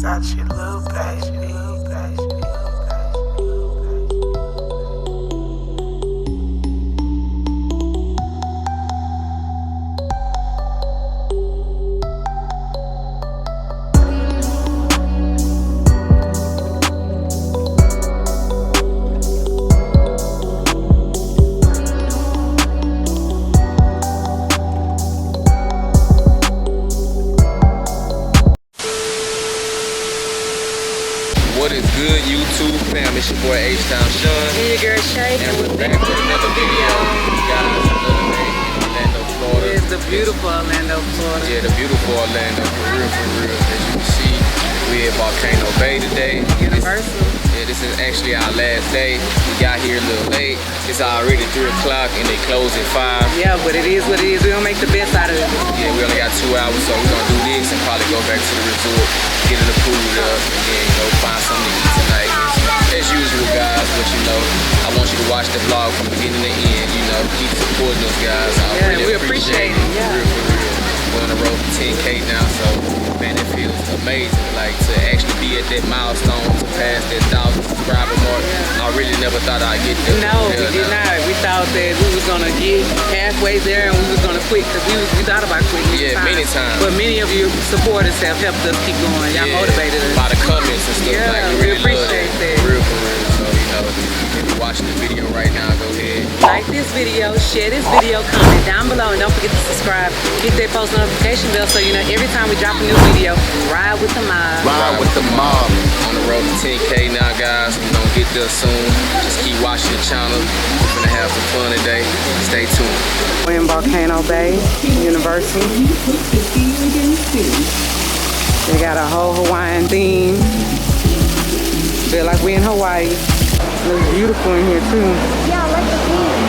Such a little baby. What is good, YouTube fam? It's your boy H-Town Sean. And your girl Shay. And we're back with another video. Guys, another day in Orlando, Florida. It's the beautiful Orlando, Florida. Yeah, the beautiful Orlando, for real, for real. As you can see, we're at Volcano Bay today. Universal. This is actually our last day. We got here a little late. It's already 3 o'clock and they close at 5. Yeah, but it is what it is. We're gonna make the best out of it. Yeah, we only got 2 hours, so we're gonna do this and probably go back to the resort, get in the pool up, and then find something to eat tonight. As usual, guys, but I want you to watch the vlog from beginning to end. Keep supporting us, guys. I really appreciate it. Yeah. For real, for real. We're on the road to 10K now, so man, it feels amazing. Like to actually be at that milestone, to pass that 1,000 subscriber mark. I really never thought I'd get there. No, we did not. We thought that we was gonna get halfway there and we was gonna quit because we thought about quitting. Yeah, many times. But many of you supporters have helped us keep going. Y'all motivated us. By the comments and stuff. Yeah, like, we appreciate that. For real, for real. So if you're watching the video right now, go ahead. Like this video, share this video, comment down below, and don't forget to subscribe. Hit that post notification bell so you know every time we drop a new video. Ride with the mob. Ride with the mob. On the road to 10K now, guys. We're gonna get there soon. Just keep watching the channel. We're gonna have some fun today. Stay tuned. We're in Volcano Bay, Universal. They got a whole Hawaiian theme. Feel like we're in Hawaii. Looks beautiful in here too. Yeah, I like the theme.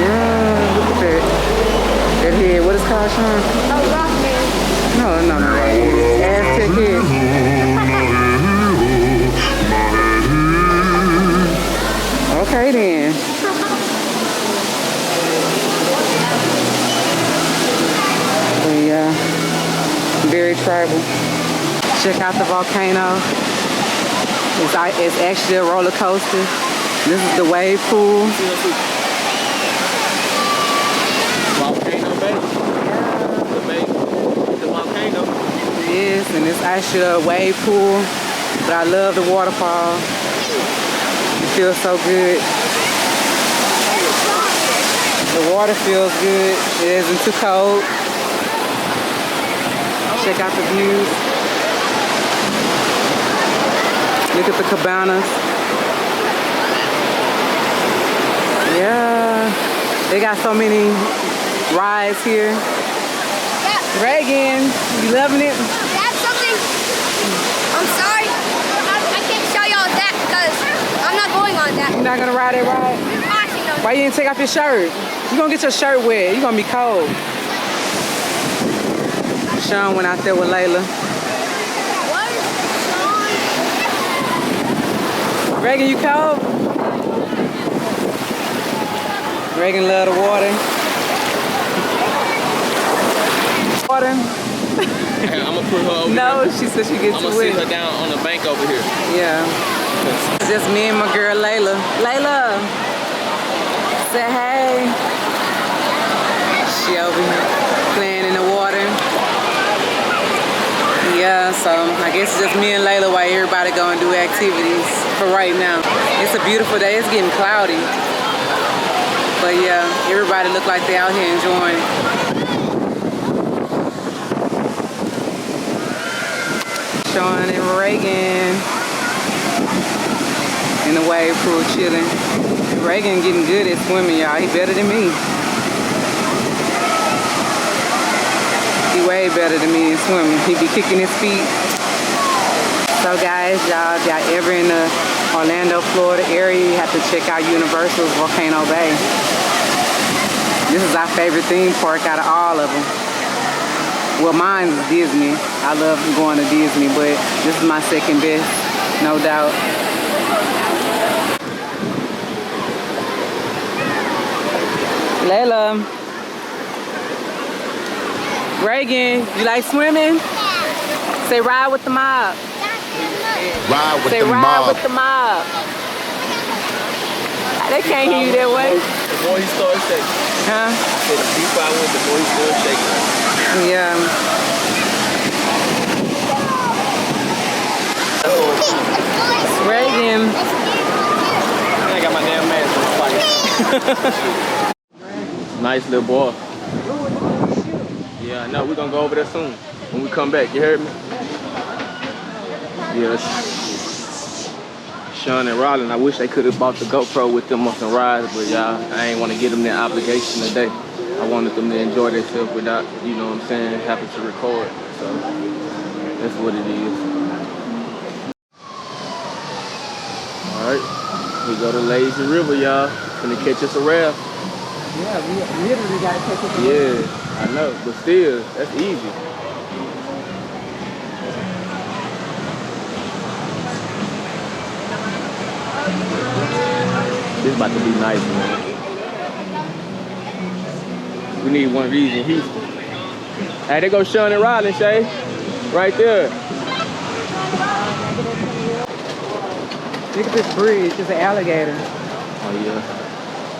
Yeah, look at that. That head, what is it called, Sean? Oh, Rockman. No. Aztec head. Okay then. But yeah, very tribal. Check out the volcano. It's actually a roller coaster. This is the wave pool. Volcano Bay. The volcano. Yes, and it's actually a wave pool. But I love the waterfall. It feels so good. The water feels good. It isn't too cold. Check out the views. Look at the cabanas. Yeah, they got so many rides here. Yeah. Reagan, you loving it? That's something. I'm sorry. I can't show y'all that because I'm not going on that. You're not gonna ride that ride? Actually, no. Why you didn't take off your shirt? You're gonna get your shirt wet. You're gonna be cold. Sean went out there with Layla. What? Sean? Reagan, you cold? Reagan love the water. Water? I'm gonna put her over No, here. she said she gets I'm too gonna sit her wet. down on the bank over here. Yeah. It's just me and my girl Layla. Layla, say hey. She over here playing in the water. Yeah, so I guess it's just me and Layla while everybody go and do activities for right now. It's a beautiful day. It's getting cloudy. But yeah, everybody look like they out here enjoying. Sean and Reagan in the wave pool chilling. Reagan getting good at swimming, y'all. He better than me. He way better than me in swimming. He be kicking his feet. So guys, y'all, if y'all ever in the Orlando, Florida area, you have to check out Universal's Volcano Bay. This is our favorite theme park out of all of them. Well, mine is Disney. I love going to Disney, but this is my second best, no doubt. Layla. Reagan, you like swimming? Yeah. Say ride with the mob. That's Ride with Say the ride mob. with the mob. They can't hear you that way. The more he starts shaking. Huh? I said the deeper I went, the more he started shaking. Yeah. Reagan. I got my damn mask in my pocket. Nice little boy. Yeah, I know. We're gonna go over there soon. When we come back, you heard me? Yes. Sean and Rollin, I wish they could have bought the GoPro with them on some rides, but y'all, I ain't want to give them that obligation today. I wanted them to enjoy themselves without, you know what I'm saying, having to record. So that's what it is. Alright, we go to Lazy River, y'all. Gonna catch us a raft. Yeah, we literally gotta take it. Yeah, I know, but still, that's easy. This about to be nice, man. We need one of these in Houston. Hey, there goes Sean and Rollin, Shay. Right there. Look at this bridge. It's an alligator. Oh, yeah.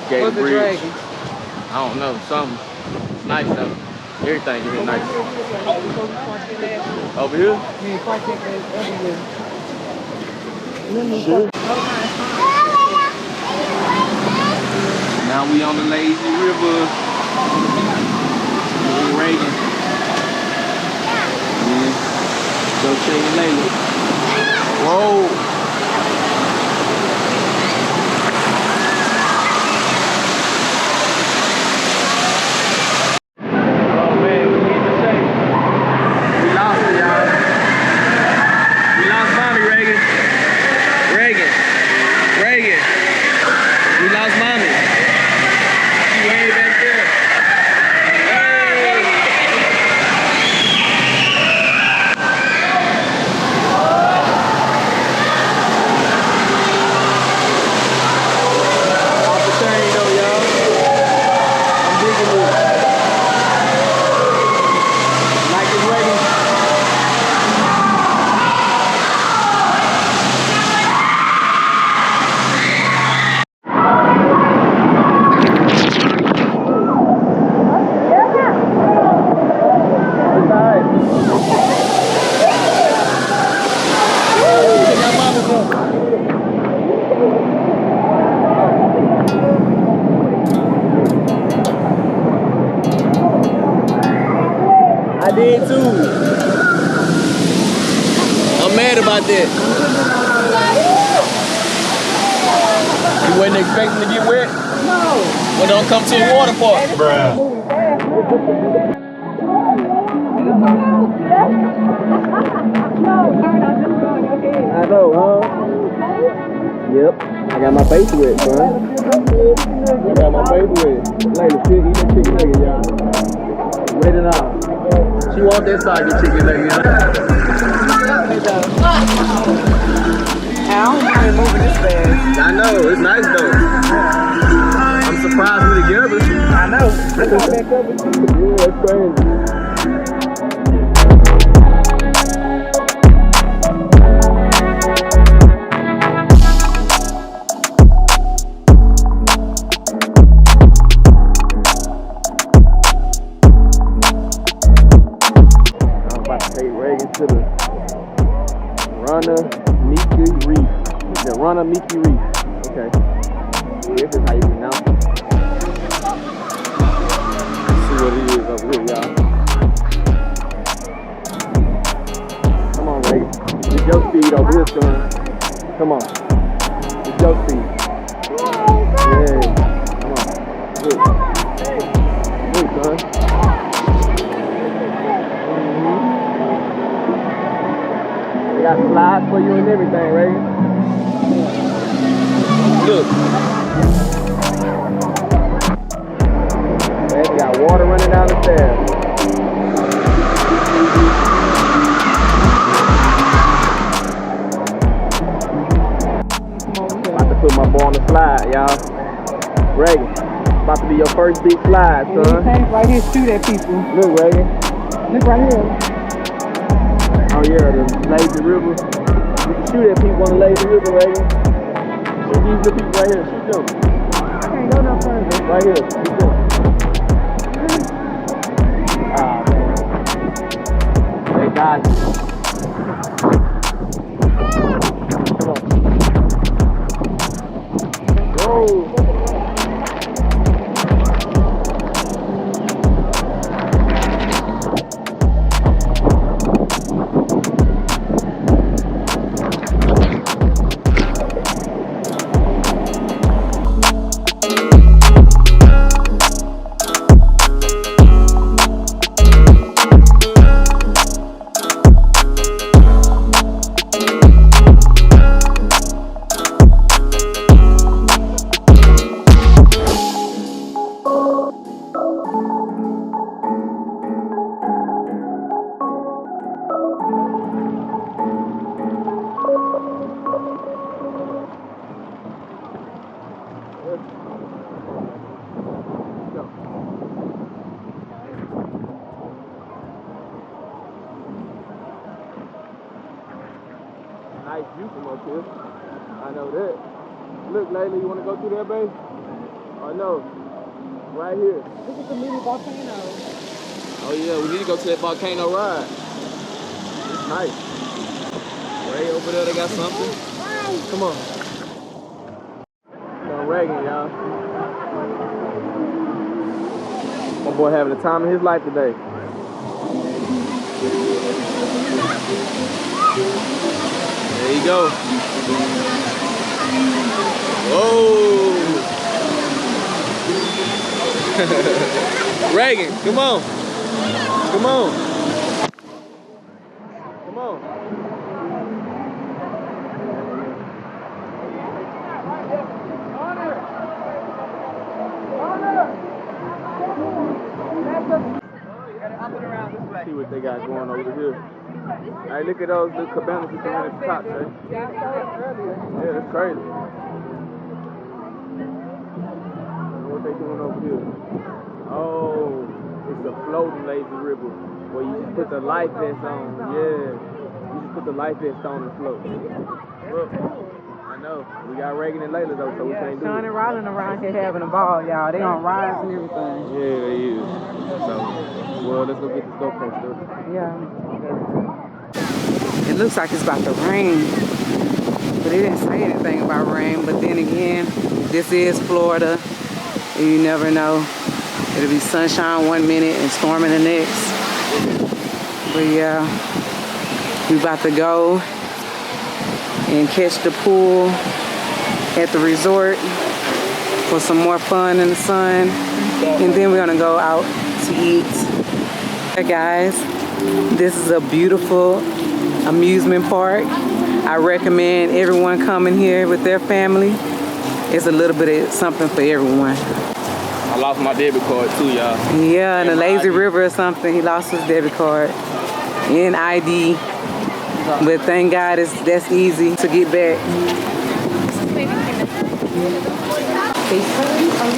Gator What's the Bridge. dragon? I don't know, something. Nice, though. Everything is nice. Over here? Yeah, park that over here. Sure. Now we on the Lazy River. Me and Reagan. Yeah. Go check it later. Whoa. Oh man, we need to say. We lost it, y'all. We lost Mommy, Reagan. Reagan. We lost Mommy. She way back there. Hey. Off the chain though, y'all. I'm digging this. Like this, Reagan. I did too. I'm mad about that. You wasn't expecting to get wet? No. Well, don't come to the water park. Bruh. I know, huh? Yep. I got my face wet, son. I got my face wet. Lady, eat that chicken nugget, y'all. Wait it out. She want that side of chicken nugget, I don't mind moving this fast. I know, it's nice though. I'm surprised we're together. I know. That's all back up with you. Yeah, that's crazy. To the Runamiki Reef. The Runamiki Reef. Okay. This is how you pronounce it. Let's see what it is over here, y'all. Come on, Reagan. It's your speed over here, son. Come on. It's your speed. Yeah. Come on. Good. Good, son. Got slides for you and everything, Reagan. Look. Man, got water running down the stairs. About to put my boy on the slide, y'all. Reagan, about to be your first big slide, son. Right here, shoot at people. Look, Reagan. Look right here. Oh yeah, the Lazy River. Shoot at people on the lazy river, right? Shoot these little people right here. Shoot them. I can't go no further. Right here. Shoot them. Ah, man. They got you. Come on. Go. Nice view from up here. I know that. Look, Layla, you want to go through there, babe? Oh, no. Right here. Look at the mini volcano. Oh, yeah, we need to go to that volcano ride. It's nice. Way over there, they got something. Come on. Going Reagan, y'all. My boy having the time of his life today. There you go. Whoa. Reagan, come on. Come on. Come on. See what they got going over here. Hey, look at those little cabanas you can at the top, Trey. Yeah, that's crazy. What they doing over here? Oh, it's a floating lazy river where you just put the life vest on. Yeah, you just put the life vest on and float. Look, I know. We got Reagan and Layla though, so we can't do it. Sean and Rolling around here having a ball, y'all. They on rides and everything. Yeah, they is. So, well, let's go get the GoPro stuff. Yeah. It looks like it's about to rain, but it didn't say anything about rain. But then again, this is Florida, and you never know. It'll be sunshine one minute and storming the next. But yeah, we about to go and catch the pool at the resort for some more fun in the sun, and then we're gonna go out to eat. Hey guys, this is a beautiful amusement park. I recommend everyone coming here with their family. It's a little bit of something for everyone. I lost my debit card too, y'all. Yeah, in the lazy river or something, he lost his debit card and ID. But thank God that's easy to get back.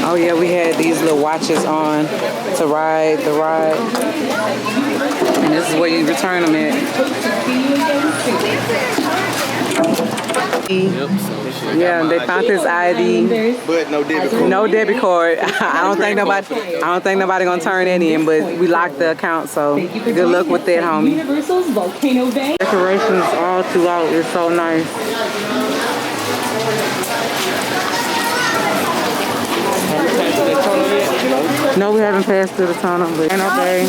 Oh yeah, we had these little watches on to ride the ride. And this is where you return them at. Yep, Yeah, they found his ID, but no debit card. no debit card. I don't think nobody gonna turn that in, but we locked the account, so good luck with that, homie. Universal's Volcano Bay. Decorations all throughout, it's so nice. No, we haven't passed through the tunnel, but Volcano Bay.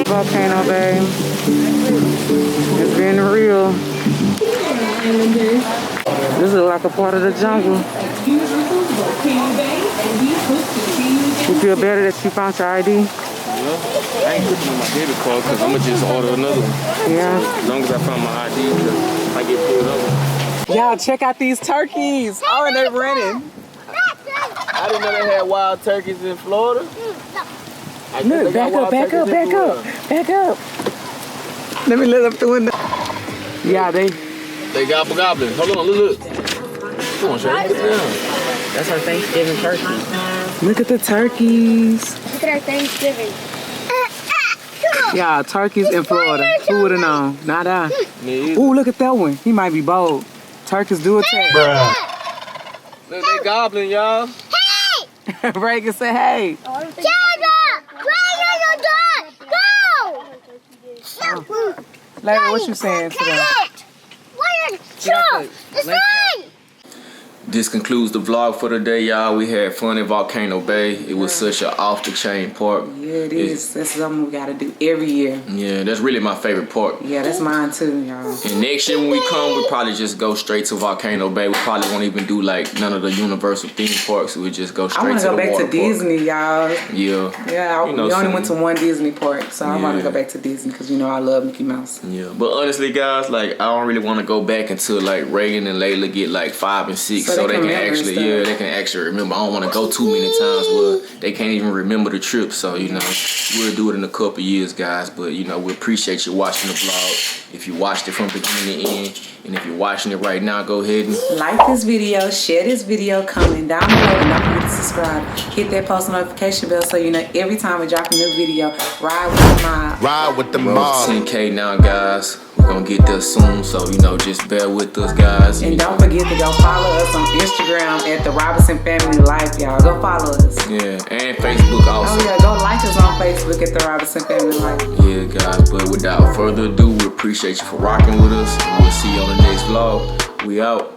Volcano Bay. It's been real. This is like a part of the jungle. You feel better that you found your ID? Yeah, I ain't putting on my debit card because I'm going to just order another one. Yeah. As long as I found my ID, because I get pulled over. Y'all, check out these turkeys. Oh, and they're running. I didn't know they had wild turkeys in Florida. Look, back up. Let me look up the window. Yeah, they gobble goblin. Hold on, look. Come on, Shay. Get down. That's our Thanksgiving turkey. Look at the turkeys. Look at our Thanksgiving. Come on. Yeah, turkeys in Florida. Who would have known? Not I. Ooh, look at that one. He might be bold. Turkeys do attack. Look, they gobbling, y'all. Reagan said, hey. Larry, what you saying to them? This concludes the vlog for today, y'all. We had fun at Volcano Bay. It was such an off-the-chain park. Yeah, it is. That's something we got to do every year. Yeah, that's really my favorite park. Yeah, that's mine too, y'all. And next year when we come, we'll probably just go straight to Volcano Bay. We probably won't even do like none of the Universal theme parks. We'll just go straight to the water park. I want to go back to Disney, y'all. Yeah. Yeah, we only went to one Disney park, so I want to go back to Disney because, you know, I love Mickey Mouse. Yeah, but honestly, guys, like, I don't really want to go back until like Reagan and Layla get like 5 and 6 so they can actually, they can actually remember. I don't want to go too many times where they can't even remember the trip. So, you know, we'll do it in a couple years, guys. But, you know, we appreciate you watching the vlog. If you watched it from beginning to end, and if you're watching it right now, go ahead and like this video, share this video, comment down below, and don't forget to subscribe. Hit that post notification bell so you know every time we drop a new video. Ride with the mob. Ride with the mob. 10K now, guys. We're gonna get there soon, so you know, just bear with us, guys. And don't forget to go follow us on Instagram at TheRobinsonFamilyLife, y'all. Go follow us. Yeah, and Facebook also. Oh yeah, go like us on Facebook at TheRobinsonFamilyLife. Yeah, guys. But without further ado, we appreciate you for rocking with us. And we'll see you on the next vlog. We out.